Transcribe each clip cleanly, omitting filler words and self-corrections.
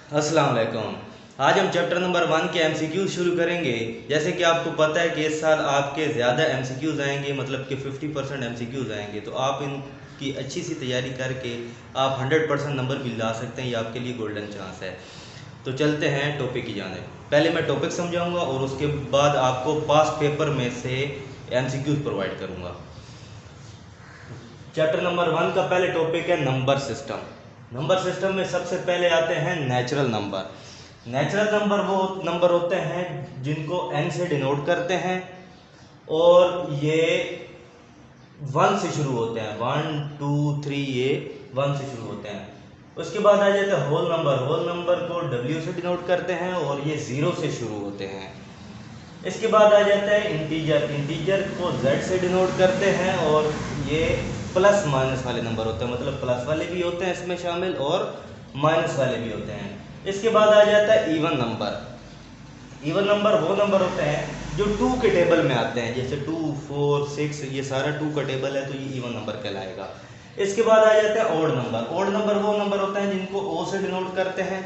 अस्सलाम वालेकुम। आज हम चैप्टर नंबर 1 के एमसीक्यू शुरू करेंगे। जैसे कि आपको पता है कि इस साल आपके ज़्यादा एमसीक्यूज़ आएंगे, मतलब कि 50% एमसीक्यूज़ आएंगे, तो आप इनकी अच्छी सी तैयारी करके आप 100% नंबर भी ला सकते हैं। ये आपके लिए गोल्डन चांस है। तो चलते हैं टॉपिक की जानिब। पहले मैं टॉपिक समझाऊंगा और उसके बाद आपको पास पेपर में से एमसीक्यूज़ प्रोवाइड करूँगा। चैप्टर नंबर 1 का पहले टॉपिक है नंबर सिस्टम। नंबर सिस्टम में सबसे पहले आते हैं नेचुरल नंबर। नेचुरल नंबर वो नंबर होते हैं जिनको n से डिनोट करते हैं और ये 1 से शुरू होते हैं। 1 2 3 ये 1 से शुरू होते हैं। उसके बाद आ जाता है होल नंबर। होल नंबर को w से डिनोट करते हैं और ये 0 से शुरू होते हैं। इसके बाद आ जाता है इंटीजर। इंटीजर को z से डिनोट करते हैं और ये प्लस माइनस वाले नंबर होते हैं, मतलब प्लस वाले भी होते हैं इसमें शामिल और माइनस वाले भी होते हैं। इसके बाद आ जाता है इवन नंबर। इवन नंबर वो नंबर होते हैं जो 2 के टेबल में आते हैं, जैसे 2 4 6 ये सारा 2 का टेबल है तो ये इवन नंबर कहलाएगा। इसके बाद आ जाता है ओड नंबर। ओड नंबर वो नंबर होते हैं जिनको ओ से डिनोट करते हैं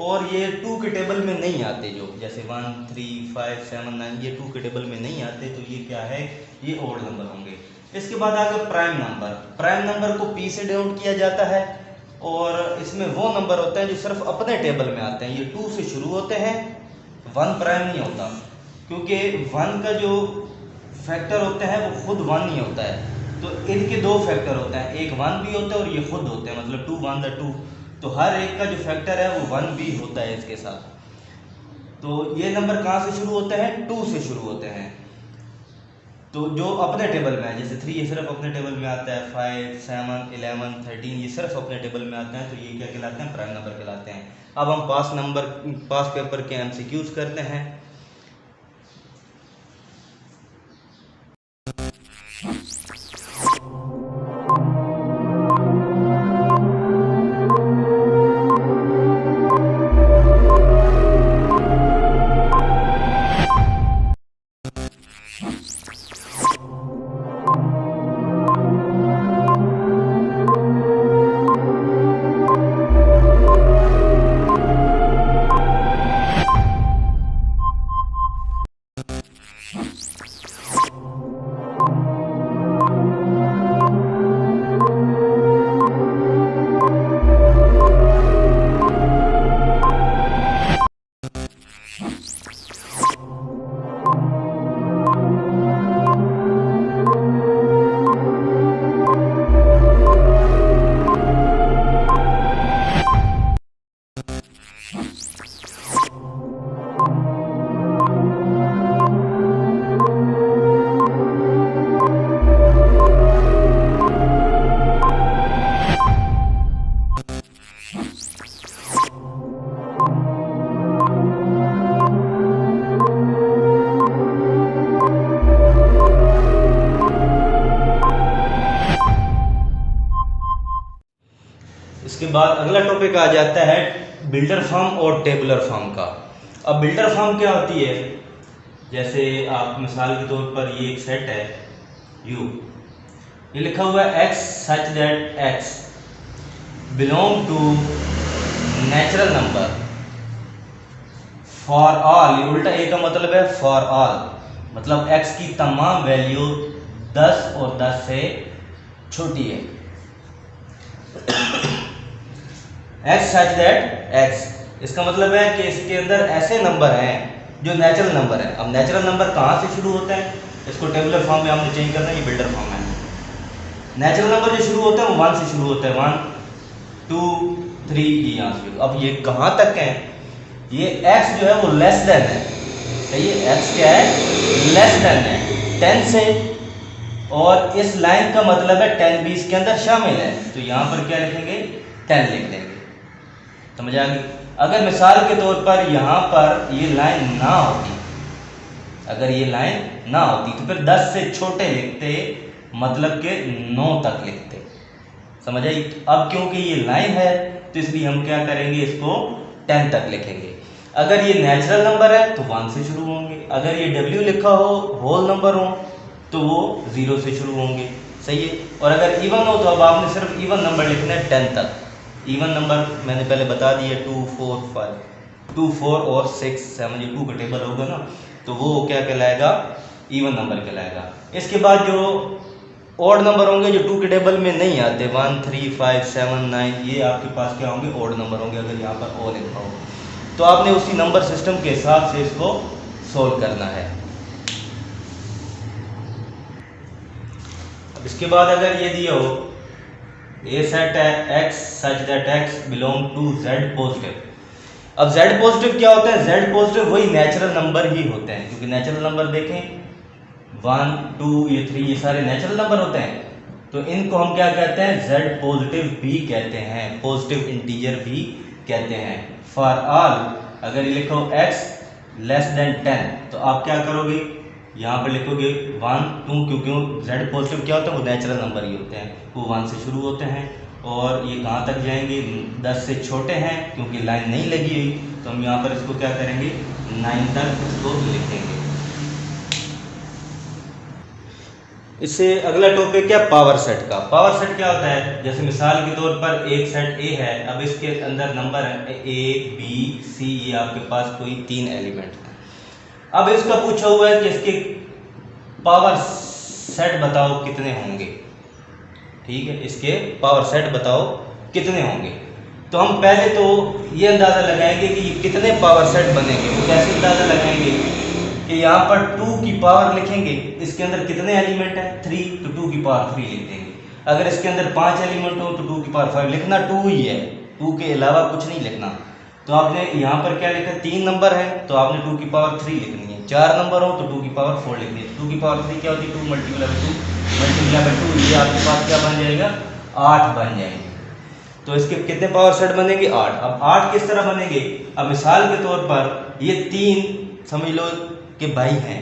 और ये 2 के टेबल में नहीं आते, जो जैसे 1 3 5 7 9 ये 2 के टेबल में नहीं आते, तो ये क्या है, ये ओड नंबर होंगे। इसके बाद आ गया प्राइम नंबर। प्राइम नंबर को पी से डिनोट किया जाता है और इसमें वो नंबर होते हैं जो सिर्फ अपने टेबल में आते हैं। ये 2 से शुरू होते हैं, 1 प्राइम नहीं होता, क्योंकि 1 का जो फैक्टर होता है वो खुद 1 नहीं होता है। तो इनके 2 फैक्टर होते हैं, एक 1 भी होता है और ये खुद होते हैं, मतलब 2 1 2। तो हर एक का जो फैक्टर है वो 1 भी होता है इसके साथ। तो ये नंबर कहाँ से शुरू होते हैं, 2 से शुरू होते हैं। तो जो अपने टेबल में है, जैसे 3 ये सिर्फ अपने टेबल में आता है, 5 7 11 13 ये सिर्फ अपने टेबल में आते हैं, तो ये क्या कहलाते हैं, प्राइम नंबर कहलाते हैं। अब हम पास पेपर के एमसीक्यूज करते हैं। इसके बाद अगला टॉपिक आ जाता है बिल्डर फॉर्म और टेबुलर फॉर्म का। अब बिल्डर फॉर्म क्या होती है, जैसे आप मिसाल के तौर पर ये एक सेट है U, ये लिखा हुआ है x such that x belong to natural number for all. ये उल्टा ए का मतलब है फॉर ऑल, मतलब x की तमाम वैल्यू 10 और 10 से छोटी है। x सच दैट x, इसका मतलब है कि इसके अंदर ऐसे नंबर हैं जो नेचुरल नंबर है। अब नेचुरल नंबर कहाँ से शुरू होते हैं, इसको टेबुलर फॉर्म में हमने चेंज करना है, ये बिल्डर फॉर्म है। नेचुरल नंबर जो शुरू होते हैं वो 1 से शुरू होते हैं, 1 2 3 ये यहाँ से। अब ये कहाँ तक है, ये x जो है वो लेस देन है, ये x क्या है, लेस देन है 10 से, और इस लाइन का मतलब है 10 भी इसके अंदर शामिल है, तो यहाँ पर क्या लिखेंगे, 10 लिख देंगे। समझ आ गई। अगर मिसाल के तौर पर यहाँ पर ये लाइन ना होती, अगर ये लाइन ना होती तो फिर 10 से छोटे लिखते, मतलब के 9 तक लिखते। समझ आई। अब क्योंकि ये लाइन है तो इसलिए हम क्या करेंगे, इसको 10 तक लिखेंगे। अगर ये नेचुरल नंबर है तो 1 से शुरू होंगे, अगर ये W लिखा हो, होल नंबर हो, तो वो 0 से शुरू होंगे। सही है। और अगर इवन हो तो अब आपने सिर्फ इवन नंबर लिखना है 10 तक, इवन नंबर मैंने पहले बता दिया 2 4 5, 2 4 और 6 7, ये 2 का टेबल होगा ना, तो वो क्या कहलाएगा, इवन नंबर कहलाएगा। इसके बाद जो ऑड नंबर होंगे जो 2 के टेबल में नहीं आते, 1 3 5 7 9, ये आपके पास क्या होंगे, ऑड नंबर होंगे अगर यहाँ पर ओ लिखा हो। तो आपने उसी नंबर सिस्टम के हिसाब से इसको सोल्व करना है। अब इसके बाद अगर ये दिया हो ए सेट है x such that x belong to z positive. अब z पॉजिटिव क्या होता है, z पॉजिटिव वही नेचुरल नंबर ही होते हैं, क्योंकि नेचुरल नंबर देखें 1 2 ये 3 ये सारे नेचुरल नंबर होते हैं। तो इनको हम क्या कहते हैं, z पॉजिटिव भी कहते हैं, पॉजिटिव इंटीजर भी कहते हैं। फॉर ऑल अगर ये लिखो x लेस देन 10 तो आप क्या करोगे, यहाँ पर लिखोगे 1 2, क्योंकि z पॉजिटिव क्या होता है, वो नेचुरल नंबर ही होते हैं, वो 1 से शुरू होते हैं और ये कहाँ तक जाएंगे, 10 से छोटे हैं, क्योंकि लाइन नहीं लगी हुई, तो हम यहाँ पर इसको क्या करेंगे 9 तक इसको लिखेंगे। इससे अगला टॉपिक क्या, पावर सेट का। पावर सेट क्या होता है, जैसे मिसाल के तौर पर एक सेट ए है, अब इसके अंदर नंबर है ए बी सी, ये आपके पास कोई 3 एलिमेंट है। अब इसका पूछा हुआ है कि इसके पावर सेट बताओ कितने होंगे, ठीक है, इसके पावर सेट बताओ कितने होंगे। तो हम पहले तो ये अंदाज़ा लगाएंगे कि ये कितने पावर सेट बनेंगे। वो कैसे अंदाज़ा लगाएंगे कि यहाँ पर 2 की पावर लिखेंगे, इसके अंदर कितने एलिमेंट है 3, तो 2 की पावर 3 लिख देंगे। अगर इसके अंदर 5 एलिमेंट हो तो 2 की पावर 5 लिखना, 2 ही है, 2 के अलावा कुछ नहीं लिखना। तो आपने यहाँ पर क्या लिखा, 3 नंबर है तो आपने 2 की पावर 3 लिखनी है, 4 नंबर हो तो 2 की पावर 4 लिखनी है। 2 की पावर 3 क्या होती है, 2 मल्टीप्लाई बाई 2, ये आपके पास क्या बन जाएगा, 8 बन जाएंगे। तो इसके कितने पावर सेट बनेंगे, 8। अब 8 किस तरह बनेंगे, अब मिसाल के तौर पर ये 3 समझ लो कि भाई हैं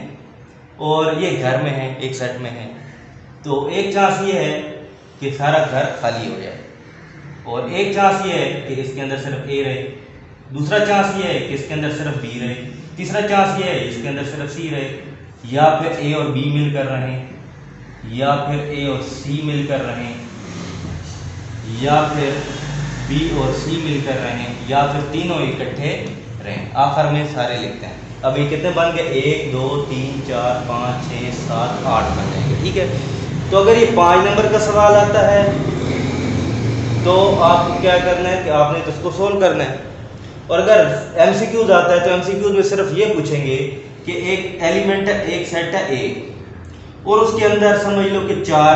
और ये घर में है, एक सेट में है, तो एक चांस ये है कि सारा घर खाली हो जाए, और एक चांस ये है कि इसके अंदर सिर्फ ए रहे, दूसरा चांस ये है कि इसके अंदर सिर्फ बी रहे, तीसरा चांस ये है इसके अंदर सिर्फ सी रहे, या फिर ए और बी मिलकर रहें, या फिर ए और सी मिलकर रहें, या फिर बी और सी मिलकर रहें, या फिर तीनों इकट्ठे रहें। आखिर में सारे लिखते हैं। अब ये कितने बन गए, 1 2 3 4 5 6 7 8 बन जाएंगे, ठीक है। तो अगर ये 5 नंबर का सवाल आता है तो आपको क्या करना है कि आपने तो इसको सोल्व करना है। और अगर एमसीक्यूज आता है तो एमसीक्यूज में सिर्फ ये पूछेंगे कि एक एलिमेंट है, एक सेट है ए, और उसके अंदर समझ लो कि 4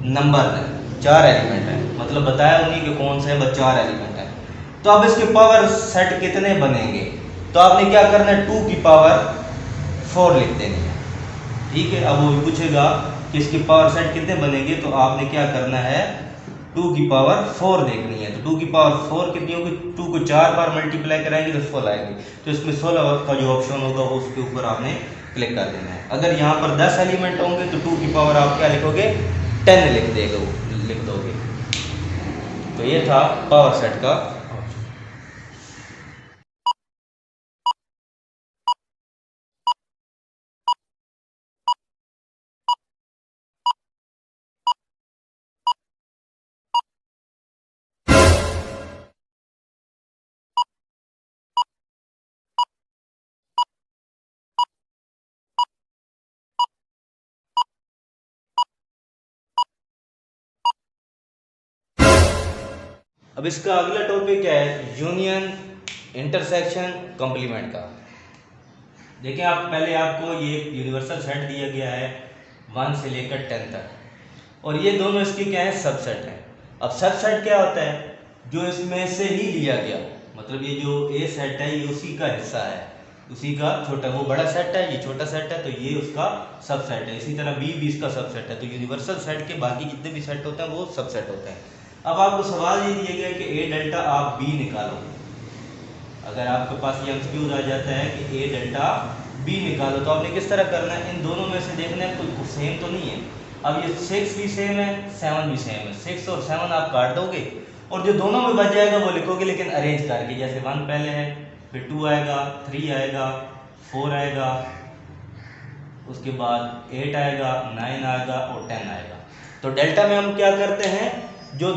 नंबर है, 4 एलिमेंट है, मतलब बताया उन्हीं के कौन से हैं, बस 4 एलिमेंट है। तो अब इसके पावर सेट कितने बनेंगे, तो आपने क्या करना है, 2 की पावर 4 लिख देनी है, ठीक है। अब वो पूछेगा कि इसके पावर सेट कितने बनेंगे, तो आपने क्या करना है, 2 की पावर 4 देखनी है। तो 2 की पावर 4 कितनी होगी, 2 को 4 बार मल्टीप्लाई कराएंगे तो 16 आएंगे। तो इसमें 16 का जो ऑप्शन होगा उसके ऊपर आपने क्लिक कर देना है। अगर यहाँ पर 10 एलिमेंट होंगे तो 2 की पावर आप क्या लिखोगे, 10 लिख दोगे। तो ये था पावर सेट का। अब इसका अगला टॉपिक क्या है, यूनियन इंटरसेक्शन कॉम्प्लीमेंट का। देखिए आप पहले आपको ये यूनिवर्सल सेट दिया गया है 1 से लेकर 10 तक, और ये दोनों इसके क्या है, सबसेट हैं। अब सबसेट क्या होता है, जो इसमें से ही लिया गया, मतलब ये जो ए सेट है ये उसी का हिस्सा है, उसी का छोटा, वो बड़ा सेट है ये छोटा सेट है, तो ये उसका सबसेट है। इसी तरह बी भी इसका सबसेट है। तो यूनिवर्सल सेट के बाकी जितने भी सेट होते हैं वो सबसेट होते हैं। अब आपको सवाल ये दिया गया कि ए डेल्टा आप बी निकालो। अगर आपके पास ये एमसीक्यूज आ जाता है कि ए डेल्टा बी निकालो, तो आपने किस तरह करना है, इन दोनों में से देखना है कोई सेम तो नहीं है। अब ये 6 भी सेम है, 7 भी सेम है, 6 और 7 आप काट दोगे और जो दोनों में बच जाएगा वो लिखोगे, लेकिन अरेंज करके, जैसे 1 पहले है, फिर 2 आएगा, 3 आएगा, 4 आएगा, उसके बाद 8 आएगा, 9 आएगा और 10 आएगा। तो डेल्टा में हम क्या करते हैं, जो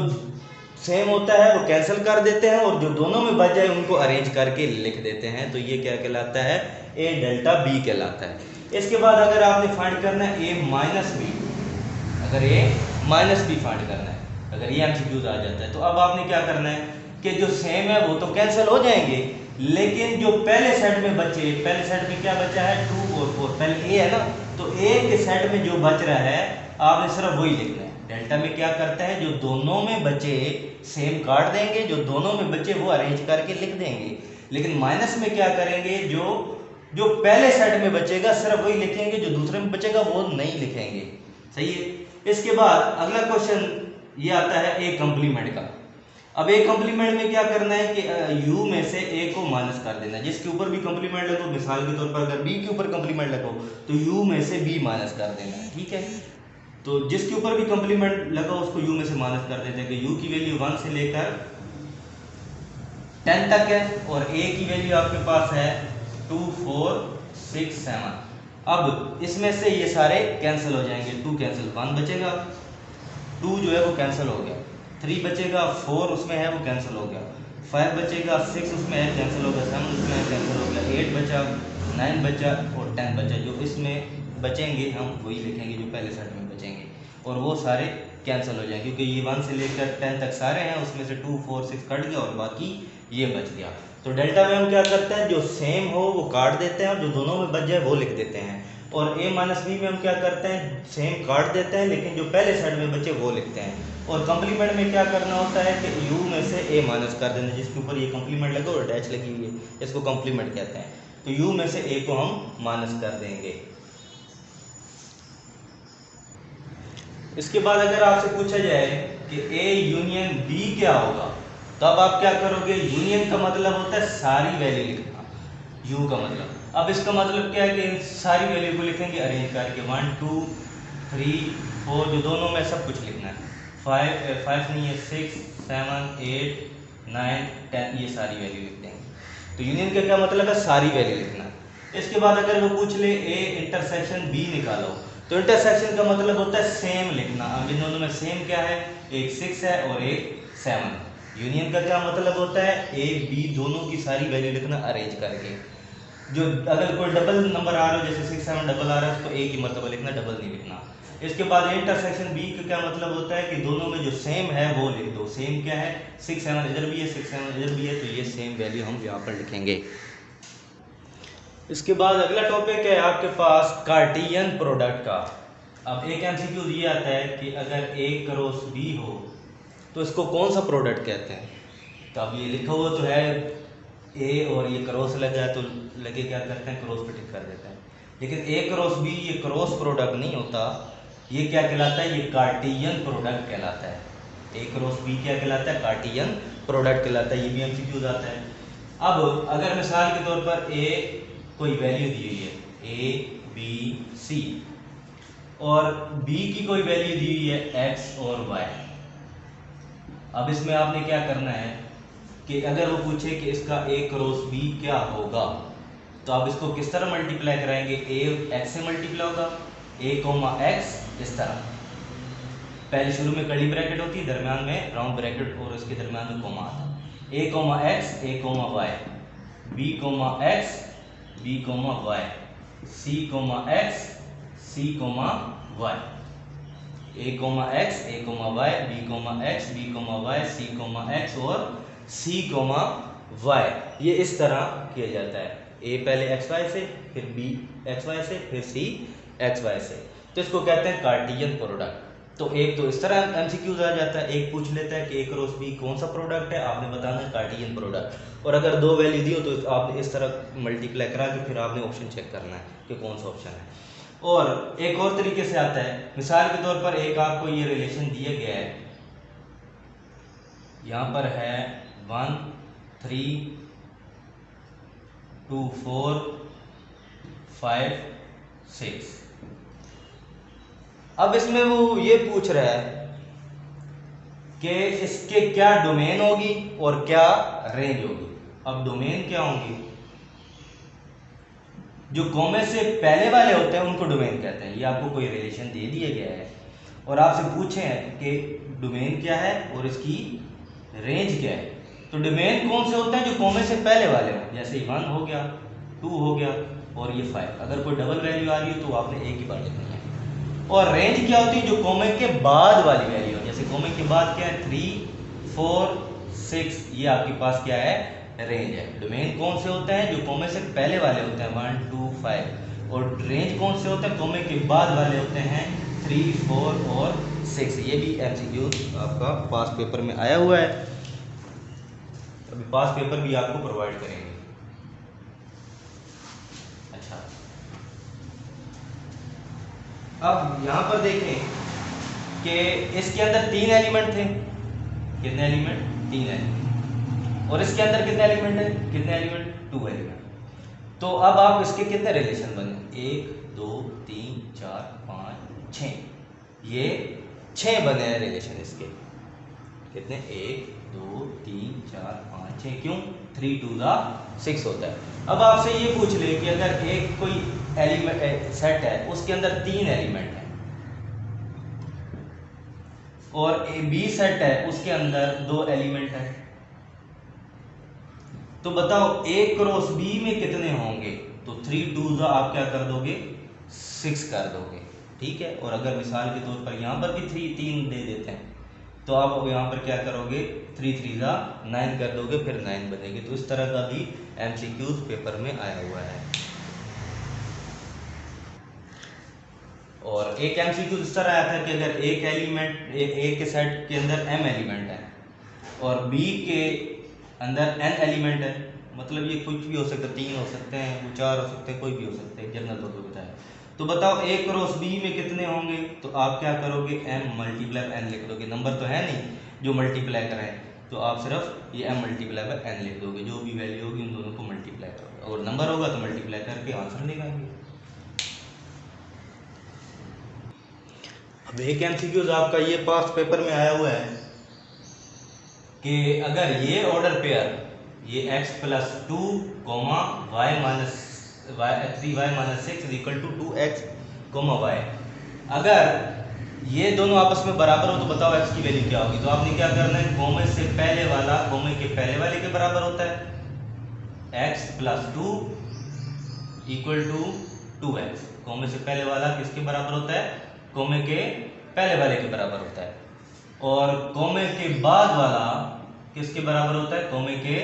सेम होता है वो कैंसिल कर देते हैं और जो दोनों में बच जाए उनको अरेंज करके लिख देते हैं। तो ये क्या कहलाता है, ए डेल्टा बी कहलाता है। इसके बाद अगर आपने फाइंड करना है ए माइनस बी, अगर ए माइनस बी फाइंड करना है, अगर ये एमसीक्यूज आ जाता है, तो अब आपने क्या करना है कि जो सेम है वो तो कैंसिल हो जाएंगे, लेकिन जो पहले सेट में बचे, पहले सेट में क्या बचा है 2 और 4, पहले ए है ना, तो ए के सेट में जो बच रहा है आपने सिर्फ वही लिखना है। डेल्टा में क्या करता है, जो दोनों में बचे सेम काट देंगे, जो दोनों में बचे वो अरेंज करके लिख देंगे। लेकिन माइनस में क्या करेंगे, जो पहले सेट में बचेगा सिर्फ वही लिखेंगे, जो दूसरे में बचेगा वो नहीं लिखेंगे। सही है। इसके बाद अगला क्वेश्चन ये आता है ए कंप्लीमेंट का। अब ए कंप्लीमेंट में क्या करना है कि u में से a को माइनस कर देना है। जिसके ऊपर भी कंप्लीमेंट लगो, मिसाल के तौर पर अगर b के ऊपर कंप्लीमेंट लगो तो u में से b माइनस कर देना है। ठीक है, तो जिसके ऊपर भी कंप्लीमेंट लगा उसको u में से माइनस कर देते हैं कि u की वैल्यू 1 से लेकर 10 तक है और a की वैल्यू आपके पास है 2 4 6 7। अब इसमें से ये सारे कैंसिल हो जाएंगे, 2 कैंसिल, 1 बचेगा, 2 जो है वो कैंसिल हो गया, 3 बचेगा, 4 उसमें है वो कैंसिल हो गया, 5 बचेगा, 6 उसमें है कैंसिल हो गया, 7 उसमें है कैंसिल हो गया, 8 बचा, 9 बचा और 10 बचा। जो इसमें बचेंगे हम वही लिखेंगे जो पहले सेट में बचेंगे और वो सारे कैंसिल हो जाएंगे, क्योंकि ये 1 से लेकर 10 तक सारे हैं, उसमें से 2 4 6 कट गया और बाकी ये बच गया। तो डेल्टा में हम क्या करते हैं, जो सेम हो वो काट देते हैं और जो दोनों में बच जाए वो लिख देते हैं। और a माइनस बी में हम क्या करते हैं, सेम काट देते हैं लेकिन जो पहले सेट में बचे वो लिखते हैं। और कंप्लीमेंट में क्या करना होता है कि u में से a माइनस कर देना, जिसके ऊपर ये कंप्लीमेंट लगा और डैश लगी हुई है, इसको कंप्लीमेंट कहते हैं। तो u में से a को हम माइनस कर देंगे। इसके बाद अगर आपसे पूछा जाए कि a यूनियन b क्या होगा, तो अब आप क्या करोगे, यूनियन का मतलब होता है सारी वैल्यू लिखना, u का मतलब। अब इसका मतलब क्या है कि इन सारी वैल्यू को लिखेंगे अरेंज करके, 1 2 3 4, जो दोनों में सब कुछ लिखना है, 5 नहीं है, 6 7 8 9 10, ये सारी वैल्यू लिख देंगे। तो यूनियन का क्या मतलब है, सारी वैल्यू लिखना है। इसके बाद अगर वो पूछ ले a इंटरसेक्शन b निकालो, तो इंटरसेक्शन का मतलब होता है सेम लिखना। अब इन दोनों में सेम क्या है, एक 6 है और एक 7। यूनियन का क्या मतलब होता है, a b दोनों की सारी वैल्यू लिखना अरेंज करके। जो अगर कोई डबल नंबर आ रहा है, जैसे 6 7 डबल आ रहा है, उसको एक ही मरतबा लिखना, डबल नहीं लिखना। इसके बाद इंटरसेक्शन b का क्या मतलब होता है कि दोनों में जो सेम है वो लिख दो। सेम क्या है, 6 7 इधर भी है, 6 7 इधर भी है, तो ये सेम वैल्यू हम यहाँ पर लिखेंगे। इसके बाद अगला टॉपिक है आपके पास कार्टियन प्रोडक्ट का। अब एक एमसीक्यू ये आता है कि अगर a क्रॉस b हो तो इसको कौन सा प्रोडक्ट कहते हैं। तो अब ये लिखा हुआ तो है a और ये क्रॉस लगा है, तो लगे क्या करते हैं, क्रॉस पे टिक कर देते हैं। लेकिन a क्रॉस b ये क्रॉस प्रोडक्ट नहीं होता, ये क्या कहलाता है, ये कार्टियन प्रोडक्ट कहलाता है। a क्रॉस b क्या कहलाता है, कार्टियन प्रोडक्ट कहलाता है। ये भी एमसीक्यूज आता है। अब अगर मिसाल के तौर पर a कोई वैल्यू दी हुई है a b c और b की कोई वैल्यू दी हुई है x और y। अब इसमें आपने क्या करना है कि अगर वो पूछे कि इसका a क्रॉस b क्या होगा, तो आप इसको किस तरह मल्टीप्लाई कराएंगे, a x से मल्टीप्लाई होगा, a कोमा x इस तरह। पहले शुरू में कर्ली ब्रैकेट होती है, दरम्यान में राउंड ब्रैकेट और उसके दरम्यान में कोमा आता है। a comma x, a comma y, b comma x, b comma y, c comma x, c comma y, a comma x, a comma y, b comma x, b comma y, c comma x और c comma y। ये इस तरह किया जाता है, a पहले xy से, फिर b xy से, फिर c xy से। तो इसको कहते हैं कार्टियन प्रोडक्ट। तो एक तो इस तरह एमसीक्यूज आ जाता है, एक पूछ लेता है कि a क्रॉस b कौन सा प्रोडक्ट है, आपने बताना है कार्टियन प्रोडक्ट। और अगर दो वैल्यू दी हो तो आपने इस तरह मल्टीप्लाई करा के फिर आपने ऑप्शन चेक करना है कि कौन सा ऑप्शन है। और एक और तरीके से आता है, मिसाल के तौर पर एक आपको ये रिलेशन दिया गया है, यहाँ पर है 1 3 2 4 5 6। अब इसमें वो ये पूछ रहा है कि इसके क्या डोमेन होगी और क्या रेंज होगी। अब डोमेन क्या होंगी, जो कॉमे से पहले वाले होते हैं उनको डोमेन कहते हैं। ये आपको कोई रिलेशन दे दिया गया है और आपसे पूछे हैं कि डोमेन क्या है और इसकी रेंज क्या है? तो डोमेन कौन से होते हैं? जो कॉमे से पहले वाले हो, जैसे 1 हो गया, 2 हो गया और ये 5। अगर कोई डबल वैल्यू आ रही है तो आपने एक ही बार लिखनी है। और रेंज क्या होती है? जो कॉमे के बाद वाली वैल्यू है, जैसे कॉमे के बाद क्या है? 3 4 6, ये आपके पास क्या है? रेंज है। डोमेन कौन से होते हैं? जो कॉमे से पहले वाले होते हैं, 1 2 5। और रेंज कौन से होते हैं? कॉमे के बाद वाले होते हैं, 3 4 और 6। ये भी एमसीक्यू आपका पास पेपर में आया हुआ है, अभी पास पेपर भी आपको प्रोवाइड करेंगे। अच्छा, अब यहाँ पर देखें कि इसके अंदर 3 एलिमेंट थे। कितने एलिमेंट? 3 एलिमेंट। और इसके अंदर कितने एलिमेंट है? कितने एलिमेंट? 2 एलिमेंट। तो अब आप इसके कितने रिलेशन बने? 1 2 3 4 5 6। ये 6 बने हैं रिलेशन इसके। कितने? 1 2 3 4 5 6। क्यों? 3 2 6 होता है। अब आपसे ये पूछ ले कि अगर एक कोई एलिमेंट सेट है, उसके अंदर 3 एलिमेंट है, और बी सेट है, उसके अंदर 2 एलिमेंट है, तो बताओ ए क्रॉस बी में कितने होंगे? तो 3 2 आप क्या कर दोगे? 6 कर दोगे। ठीक है। और अगर मिसाल के तौर पर यहाँ पर भी 3 दे देते हैं, तो आप अब यहाँ पर क्या करोगे? 3 3 9 कर दोगे, फिर 9 बनेंगे। तो इस तरह का भी एमसीक्यूज पेपर में आया हुआ है। और एक एमसीक्यू इस तरह आया था कि अगर एक एलिमेंट ए के सेट के अंदर m एलिमेंट है और बी के अंदर n एलिमेंट है, मतलब ये कुछ भी हो सकता है, 3 हो सकते हैं, 4 हो सकते हैं, कोई भी हो सकते हैं, जनरल तौर पर बताया। तो बताओ a क्रॉस b में कितने होंगे? तो आप क्या करोगे? m मल्टीप्लाई n लिख दोगे। नंबर तो है नहीं जो मल्टीप्लाई कराएं, तो आप सिर्फ ये m मल्टीप्लाई बाय n लिख दोगे। जो भी वैल्यू होगी उन दोनों को मल्टीप्लाई करोगे, और नंबर होगा तो मल्टीप्लाई करके आंसर निकालेंगे। अब एक एमसीक्यूज आपका ये पास्ट पेपर में आया हुआ है कि अगर ये ऑर्डर पेयर, ये x plus 2 comma y minus 3y-6 is equal to 2x comma y, अगर ये दोनों आपस में बराबर हो तो बताओ x की वैल्यू क्या होगी? तो आपने क्या करना है? कोमे से पहले वाला कोमे के पहले वाले के बराबर होता है, x plus 2 equal to 2x। कोमे से पहले वाला किसके बराबर होता है? कोमे के पहले वाले के बराबर होता है। और कोमे के बाद वाला किसके बराबर होता है? कोमे के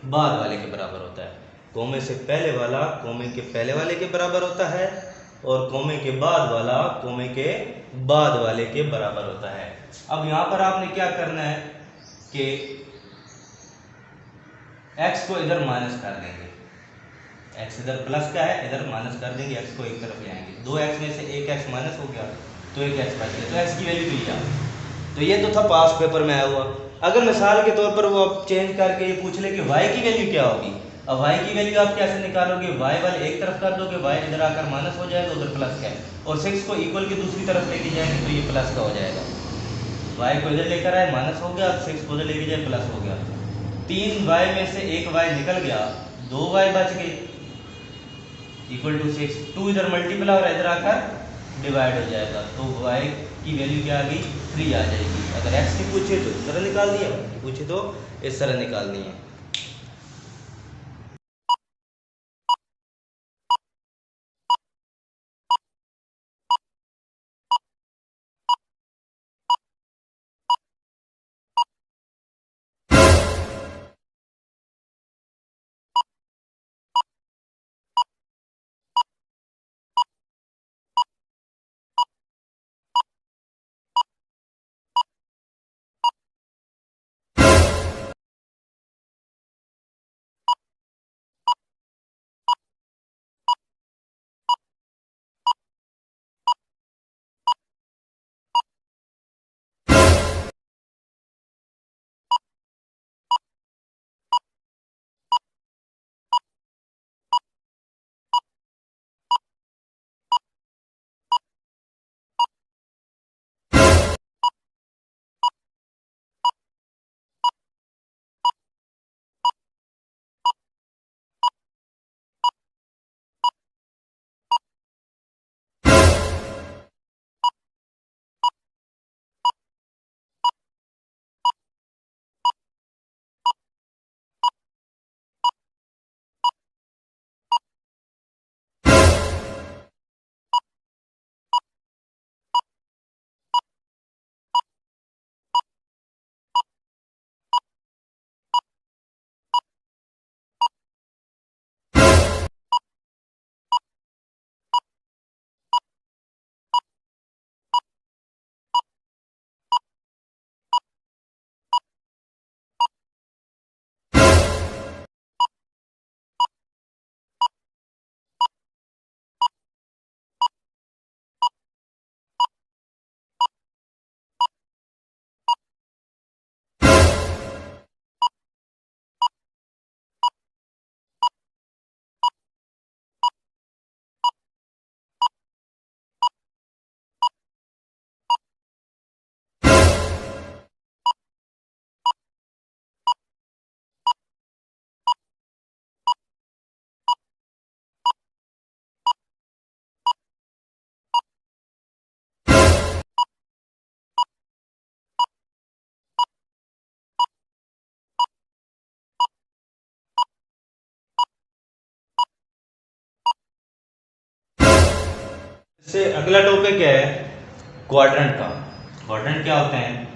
बाद वाले के बराबर होता है। कोमे से पहले वाला कोमे के पहले वाले के बराबर होता है, और कोमे के बाद वाला कोमे के बाद वाले के बराबर होता है। अब यहाँ पर आपने क्या करना है कि x को इधर माइनस कर देंगे, x इधर प्लस का है, इधर माइनस कर देंगे, x को एक तरफ ले आएंगे। 2x में से एक x माइनस हो गया तो एक x बच गया, तो x की वैल्यू तो ये आ गई। तो ये तो था पास पेपर में आया हुआ। अगर मिसाल के तौर पर वो आप चेंज करके ये पूछ ले कि y की वैल्यू क्या होगी, अब y की वैल्यू आप कैसे निकालोगे? y वाले एक तरफ कर दोगे, y इधर आकर माइनस हो जाएगा, उधर प्लस का है, और 6 को इक्वल की दूसरी तरफ लेके जाएंगे तो ये प्लस का हो जाएगा। y को इधर लेकर आए, माइनस हो गया, 6 को इधर लेके जाए, प्लस हो गया। 3y में से एक y निकल गया, 2y बच गए इक्वल टू 6। 2 इधर मल्टीप्लाई और इधर आकर डिवाइड हो जाएगा, तो y की वैल्यू क्या आ गई? 3 आ जाएगी। अगर x की पूछे तो इस तरह निकालनी है, y की पूछे तो इस तरह निकालनी है। से अगला टॉपिक है क्वाड्रेंट का। क्वाड्रेंट क्या होते हैं?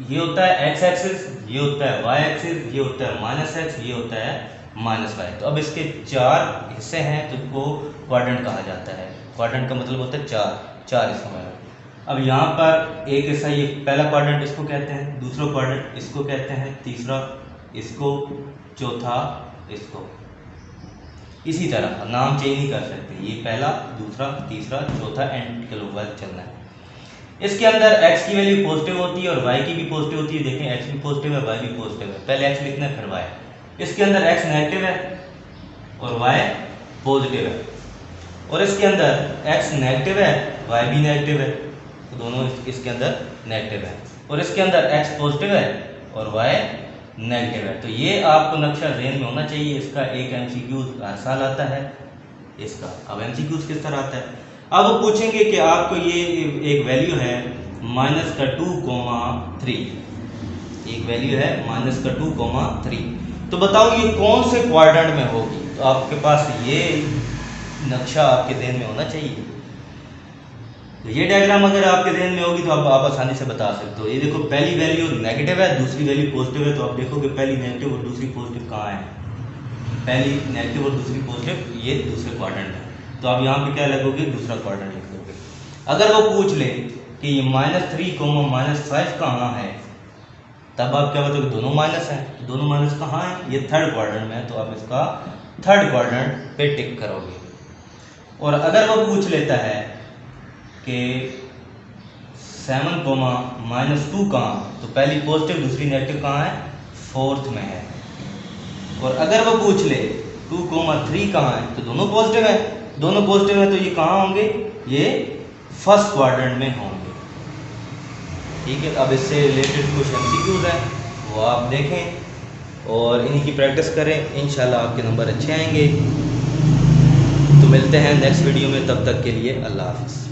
ये होता है एक्स एक्सिस, ये होता है वाई एक्सिस, ये होता है माइनस एक्स, ये होता है माइनस वाई। तो अब इसके चार हिस्से हैं तो इसको क्वाड्रेंट कहा जाता है। क्वाड्रेंट का मतलब होता है चार हिस्सों में। अब यहाँ पर एक हिस्सा, ये पहला क्वाड्रेंट इसको कहते हैं, दूसरा क्वाड्रेंट इसको कहते हैं, तीसरा इसको, चौथा इसको। इसी तरह नाम चेंज नहीं कर सकते, ये पहला, दूसरा, तीसरा, चौथा, एंड के लोग चलना है। इसके अंदर x की वैल्यू पॉजिटिव होती है और y की भी पॉजिटिव होती है। देखें x भी पॉजिटिव है, y भी पॉजिटिव है। पहले x लिखना है फिर y। इसके अंदर x नेगेटिव है और y पॉजिटिव है, और इसके अंदर x नेगेटिव है, y भी नेगेटिव है, तो दोनों इसके अंदर नेगेटिव है। और इसके अंदर x पॉजिटिव है और y नेगेटिव है। तो ये आपको नक्शा ज़हन में होना चाहिए। इसका एक MCQ हर साल आता है इसका। अब MCQ किस तरह आता है? अब वो पूछेंगे कि आपको ये एक वैल्यू है -2,3, एक वैल्यू है -2,3, तो बताओ ये कौन से क्वाड्रेंट में होगी? तो आपके पास ये नक्शा आपके ध्यान में होना चाहिए। तो ये डायग्राम अगर आपके ध्यान में होगी तो आप आसानी से बता सकते हो। ये देखो, पहली वैल्यू नेगेटिव है, दूसरी वैल्यू पॉजिटिव है, तो आप देखोगे पहली नेगेटिव और दूसरी पॉजिटिव कहाँ है? पहली नेगेटिव और दूसरी पॉजिटिव ये दूसरे क्वाड्रेंट में, तो आप यहाँ पे क्या लगोगे? दूसरा क्वाड्रेंट लिख दोगे। अगर वो पूछ ले कि ये -3, -5 कहाँ है, तब आप क्या बताओगे? दोनों माइनस हैं। तो दोनों माइनस कहाँ है? ये थर्ड क्वाड्रेंट में है, तो आप इसका थर्ड क्वाड्रेंट पे टिक करोगे। और अगर वो पूछ लेता है कि 7, -2 कहाँ, तो पहली पॉजिटिव दूसरी नेगेटिव कहाँ है? फोर्थ में है। और अगर वो पूछ ले 2, 3 कहाँ है, तो दोनों पॉजिटिव है, दोनों पॉजिटिव है, तो ये कहाँ होंगे? ये फर्स्ट क्वाड्रेंट में होंगे। ठीक है, अब इससे रिलेटेड कुछ MCQs हैं, वो आप देखें और इन्हीं की प्रैक्टिस करें। इंशाल्लाह आपके नंबर अच्छे आएंगे। तो मिलते हैं नेक्स्ट वीडियो में, तब तक के लिए अल्लाह हाफ़िज़।